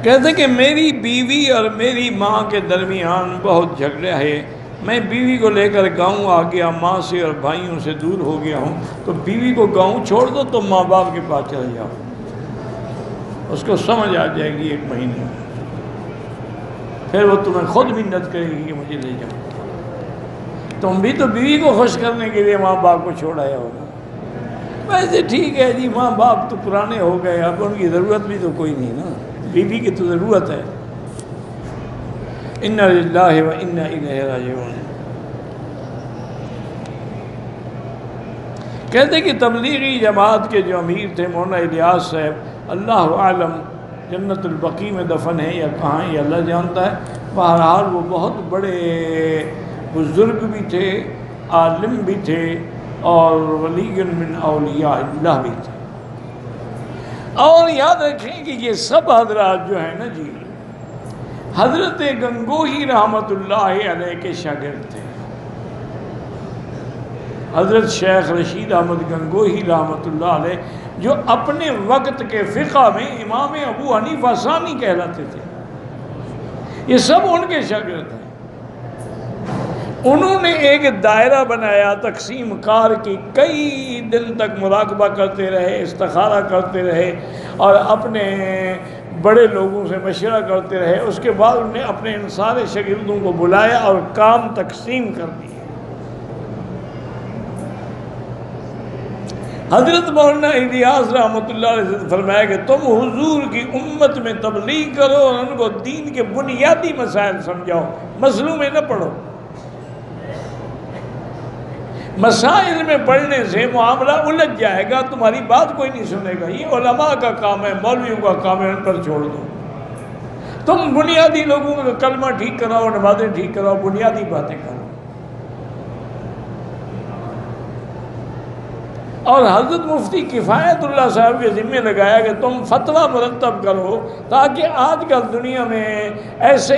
کہتے کہ میری بیوی اور میری ماں کے درمیان بہت جھگڑا ہے، میں بیوی کو لے کر گاؤں آ گیا، ماں سے اور بھائیوں سے دور ہو گیا ہوں، تو بیوی کو گاؤں چھوڑ دو تو ماں باپ کے پاس چلے جاؤ، اس کو سمجھ آ جائے گی 1 مہینے میں، پھر وہ تمہیں خود منت کرے گی کہ مجھے لے جاؤ۔ تم بھی تو بیوی کو خوش کرنے کے لیے ماں باپ کو چھوڑ آیا ہوگا۔ ویسے ٹھیک ہے جی، ماں باپ تو پرانے ہو گئے، اب ان کی ضرورت بھی تو کوئی نہیں نا، بیوی کی تو ضرورت ہے۔ انا للہ و انا الیہ راجعون۔ کہتے کہ تبلیغی جماعت کے جو امیر تھے مولانا الیاس صاحب، اللہ عالم جنت البقیع میں دفن ہے یا کہاں یہ اللہ جانتا ہے، بہرحال وہ بہت بڑے بزرگ بھی تھے، عالم بھی تھے، اور ولی من اولیاء اللہ بھی تھے۔ اور یاد رکھیں کہ یہ سب حضرات جو ہیں نا جی، حضرت گنگوہی رحمۃ اللہ علیہ کے شاگرد تھے۔ حضرت شیخ رشید احمد گنگوہی رحمۃ اللہ علیہ جو اپنے وقت کے فقہ میں امام ابو حنیفہ ثانی کہلاتے تھے، یہ سب ان کے شاگرد ہیں۔ انہوں نے ایک دائرہ بنایا تقسیم کار کی، کئی دن تک مراقبہ کرتے رہے، استخارہ کرتے رہے، اور اپنے بڑے لوگوں سے مشورہ کرتے رہے۔ اس کے بعد انہوں نے اپنے ان سارے شاگردوں کو بلایا اور کام تقسیم کر دیے۔ حضرت مولانا الیاس رحمۃ اللہ علیہ نے فرمایا کہ تم حضور کی امت میں تبلیغ کرو اور ان کو دین کے بنیادی مسائل سمجھاؤ، مسئلوں میں نہ پڑھو۔ مسائل میں پڑھنے سے معاملہ الجھ جائے گا، تمہاری بات کوئی نہیں سنے گا۔ یہ علماء کا کام ہے، مولویوں کا کام ہے، ان پر چھوڑ دو۔ تم بنیادی لوگوں کا کلمہ ٹھیک کراؤ، نمازیں ٹھیک کراؤ، بنیادی باتیں کرو۔ اور حضرت مفتی کفایت اللہ صاحب کے ذمہ لگایا کہ تم فتویٰ مرتب کرو، تاکہ آج کل دنیا میں ایسے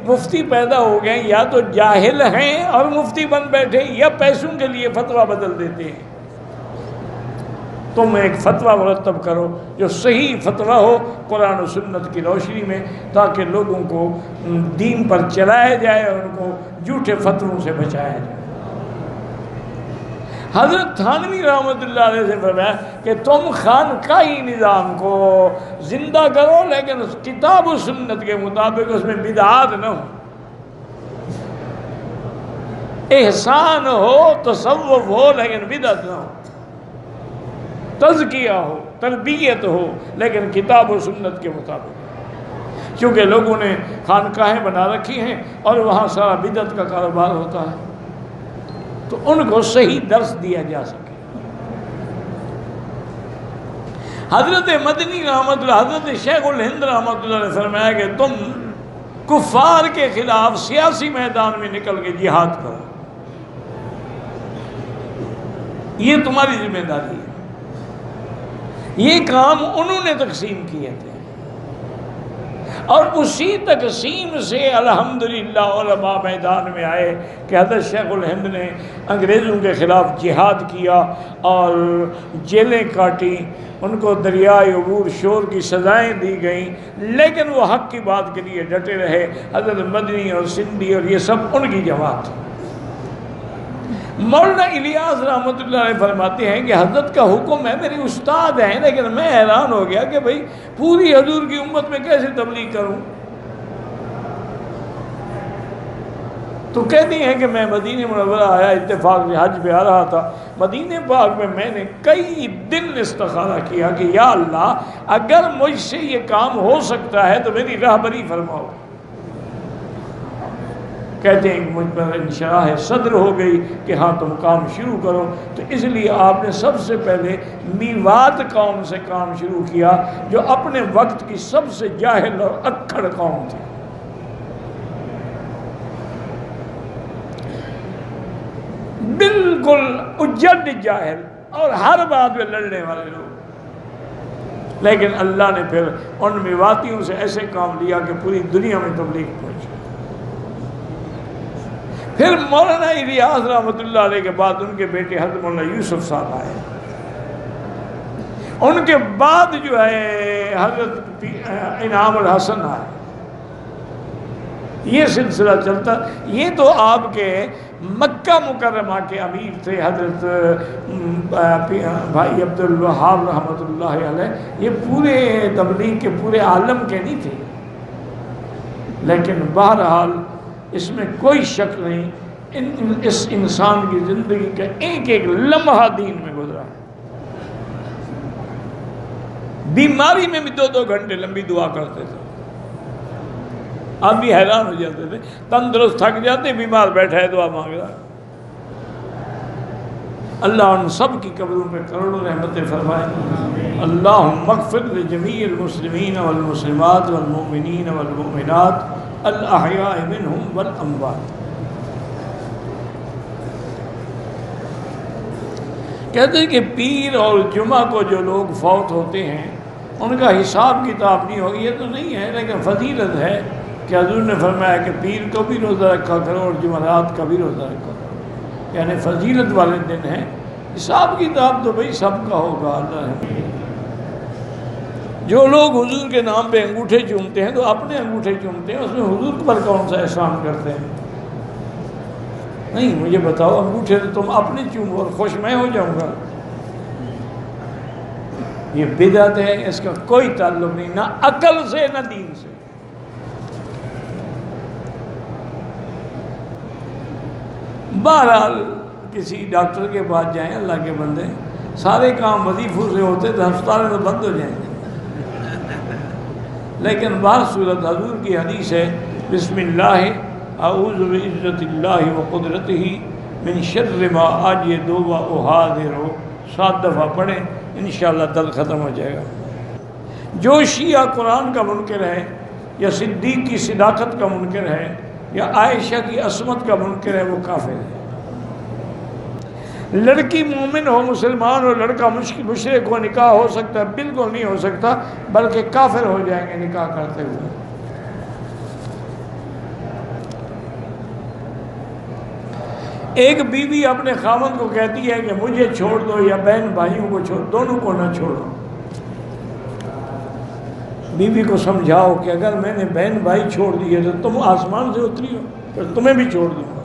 مفتی پیدا ہو گئے، یا تو جاہل ہیں اور مفتی بن بیٹھے، یا پیسوں کے لیے فتویٰ بدل دیتے ہیں۔ تم ایک فتویٰ مرتب کرو جو صحیح فتویٰ ہو قرآن و سنت کی روشنی میں، تاکہ لوگوں کو دین پر چلایا جائے اور ان کو جھوٹے فتووں سے بچایا جائے۔ حضرت تھانوی رحمۃ اللہ علیہ سے فرمایا کہ تم خانقاہی نظام کو زندہ کرو، لیکن کتاب و سنت کے مطابق اس میں بدعات نہ ہو، احسان ہو، تصوف ہو، لیکن بدعت نہ ہو، تزکیہ ہو، تربیت ہو، لیکن کتاب و سنت کے مطابق۔ کیونکہ لوگوں نے خانقاہیں بنا رکھی ہیں اور وہاں سارا بدعت کا کاروبار ہوتا ہے، تو ان کو صحیح درس دیا جا سکے۔ حضرت مدنی رحمۃ اللہ، حضرت شیخ الہند رحمۃ اللہ نے فرمایا کہ تم کفار کے خلاف سیاسی میدان میں نکل کے جہاد کرو، یہ تمہاری ذمہ داری ہے۔ یہ کام انہوں نے تقسیم کیے تھے، اور اسی تقسیم سے الحمدللہ علماء میدان میں آئے کہ حضرت شیخ الہند نے انگریزوں کے خلاف جہاد کیا اور جیلیں کاٹی، ان کو دریائے عبور شور کی سزائیں دی گئیں، لیکن وہ حق کی بات کے لیے ڈٹے رہے۔ حضرت مدنی اور سندھی اور یہ سب ان کی جماعت۔ مولانا الیاس رحمۃ اللہ علیہ فرماتے ہیں کہ حضرت کا حکم ہے، میرے استاد ہیں، لیکن میں حیران ہو گیا کہ بھئی پوری حضور کی امت میں کیسے تبلیغ کروں۔ تو کہتی ہیں کہ میں مدینہ منورہ آیا، اتفاق سے حج پہ آ رہا تھا، مدینہ پاک میں نے کئی دن استخارہ کیا کہ یا اللہ اگر مجھ سے یہ کام ہو سکتا ہے تو میری راہبری فرماؤ۔ کہتے ہیں کہ مجھ پر انشراح صدر ہو گئی کہ ہاں تم کام شروع کرو، تو اس لیے آپ نے سب سے پہلے میوات قوم سے کام شروع کیا، جو اپنے وقت کی سب سے جاہل اور اکڑ قوم تھی۔ بالکل اجڑ جاہل اور ہر بات میں لڑنے والے لوگ، لیکن اللہ نے پھر ان میواتیوں سے ایسے کام لیا کہ پوری دنیا میں تبلیغ پہنچی۔ پھر مولانا الیاس رحمۃ اللہ علیہ کے بعد ان کے بیٹے حضرت مولانا یوسف صاحب آئے، ان کے بعد جو ہے حضرت انعام الحسن آئے. یہ سلسلہ چلتا. یہ تو آپ کے مکہ مکرمہ کے امیر تھے حضرت بھائی عبد الوہاب رحمۃ اللہ علیہ. یہ پورے تبلیغ کے پورے عالم کے نہیں تھے. لیکن بہرحال اس میں کوئی شک نہیں اس انسان کی زندگی کا ایک ایک لمحہ دین میں گزرا. بیماری میں بھی 2-2 گھنٹے لمبی دعا کرتے تھے. آپ بھی حیران ہو جاتے تھے. تندرست تھک جاتے, بیمار بیٹھا ہے دعا مانگ رہا. اللہ ان سب کی قبروں پہ کروڑوں رحمتیں فرمائے. اللہم اغفر لجمیع المسلمین والمسلمات والمؤمنین والمؤمنات الاحیاء منہم والاموات. کہتے ہیں کہ پیر اور جمعہ کو جو لوگ فوت ہوتے ہیں ان کا حساب کتاب نہیں ہوگی. یہ تو نہیں ہے, لیکن فضیلت ہے کہ حضور نے فرمایا کہ پیر کو بھی روزہ رکھا کرو اور جمعرات کا بھی روزہ رکھا کرو. یعنی فضیلت والے دن ہیں. حساب کتاب تو بھئی سب کا ہوگا. اللہ ہے. جو لوگ حضور کے نام پہ انگوٹھے چومتے ہیں تو اپنے انگوٹھے چومتے ہیں, اس میں حضور پر کون سا احسان کرتے ہیں؟ نہیں, مجھے بتاؤ, انگوٹھے تو تم اپنے چومو اور خوش میں ہو جاؤں گا. یہ بدعت ہے, اس کا کوئی تعلق نہیں, نہ عقل سے نہ دین سے. بہرحال کسی ڈاکٹر کے پاس جائیں, اللہ کے بندے, سارے کام وظیفوں سے ہوتے تو ہسپتال میں بند ہو جائیں گے. لیکن بعض صورت حضور کی حدیث ہے, بسم اللہ اعوذ بعزت اللہ وقدرتہ من شر ما اجد واحاذر. 7 دفعہ پڑھیں, انشاءاللہ درد ختم ہو جائے گا. جو شیعہ قرآن کا منکر ہے یا صدیق کی صداقت کا منکر ہے یا عائشہ کی عصمت کا منکر ہے, وہ کافر ہے. لڑکی مومن ہو, مسلمان ہو, لڑکا مشرک ہو, نکاح ہو سکتا ہے؟ بالکل نہیں ہو سکتا, بلکہ کافر ہو جائیں گے نکاح کرتے ہوئے. ایک بیوی اپنے خاوند کو کہتی ہے کہ مجھے چھوڑ دو یا بہن بھائیوں کو چھوڑ, دونوں کو نہ چھوڑو. بیوی کو سمجھاؤ کہ اگر میں نے بہن بھائی چھوڑ دیے تو تم آسمان سے اتری ہو, پھر تمہیں بھی چھوڑ دوں گا.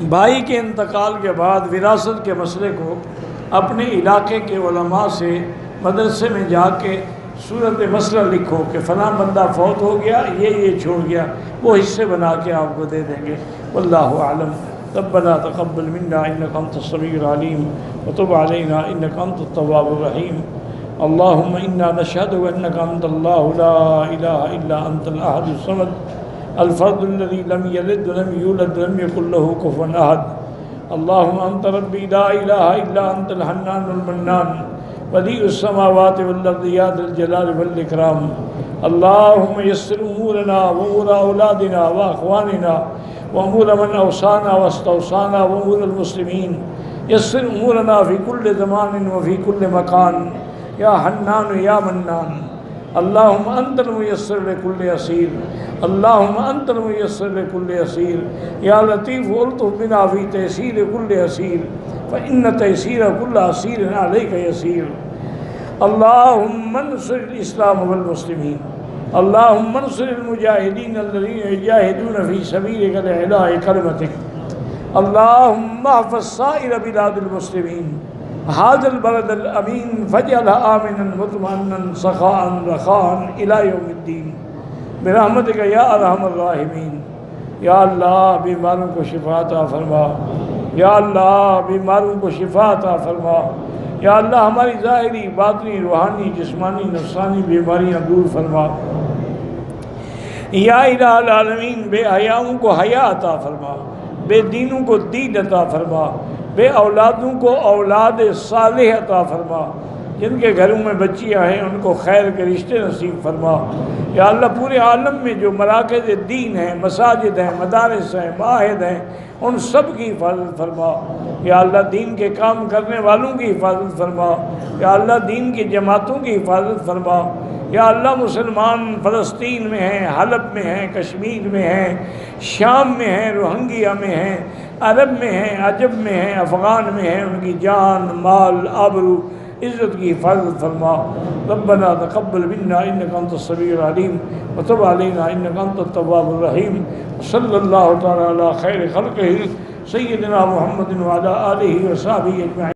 بھائی کے انتقال کے بعد وراثت کے مسئلے کو اپنے علاقے کے علماء سے مدرسے میں جا کے صورت مسئلہ لکھو کہ فلاں بندہ فوت ہو گیا, یہ چھوڑ گیا, وہ حصے بنا کے آپ کو دے دیں گے. واللہ اعلم. ربنا تقبل منا انك انت السميع العليم وتب علينا انك انت التواب الرحيم. اللهم انا نشهد انك انت الله لا اله الا انت الاحد الصمد الفرد الذي لم يلد ولم يولد ولم يكن له كفوا احد. اللهم انت ربي لا اله الا انت الحنان المنان بديع السماوات والارض يا ذا الجلال والاكرام. اللهم يسر امورنا وامور اولادنا واخواننا وامور من اوصانا واستوصانا وامور المسلمين. يسر امورنا في كل زمان وفي كل مكان يا حنان يا منان. اللهم انت الميسر لكل يسير. اللهم انت الميسر لكل يسير. يا لطيف الطف بنا في تيسير كل يسير فان تيسير كل عسير عليك يسير. اللهم انصر الاسلام والمسلمين. اللهم انصر المجاهدين الذين يجاهدون في سبيلك لإعلاء كلمتك. اللهم احفظ سائر بلاد المسلمين. هذا البلد الأمين فاجعله آمنا مطمئنا سخاء رخاء إلى يوم الدين برحمتك یا ارحم الراحمین. یا اللہ بیماروں کو شفا عطا فرما. یا اللہ بیماروں کو شفا عطا فرما. یا اللہ ہماری ظاہری باطنی روحانی جسمانی نفسانی بیماریاں دور فرما. یا الہ العالمین بے حیاؤں کو حیا عطا فرما, بے دینوں کو دین عطا فرما, بے اولادوں کو اولاد صالح عطا فرما. جن کے گھروں میں بچیاں ہیں ان کو خیر کے رشتے نصیب فرما. یا اللہ پورے عالم میں جو مراکز دین ہیں, مساجد ہیں, مدارس ہیں, معاہد ہیں, ان سب کی حفاظت فرما. یا اللہ دین کے کام کرنے والوں کی حفاظت فرما. یا اللہ دین کی جماعتوں کی حفاظت فرما. یا اللہ مسلمان فلسطین میں ہیں, حلب میں ہیں, کشمیر میں ہیں, شام میں ہیں, روہنگیا میں ہیں, عرب میں ہیں, عجب میں ہیں, افغان میں ہیں, ان کی جان مال آبرو عزت کی حفاظت فرما۔ ربنا تقبل منا انک انت السمیع العلیم وتب علینا انک انت التواب الرحیم۔ صلی اللہ تعالی علی خیر خلقہ سیدنا محمد وعلی آلہ وصحبہ اجمعین۔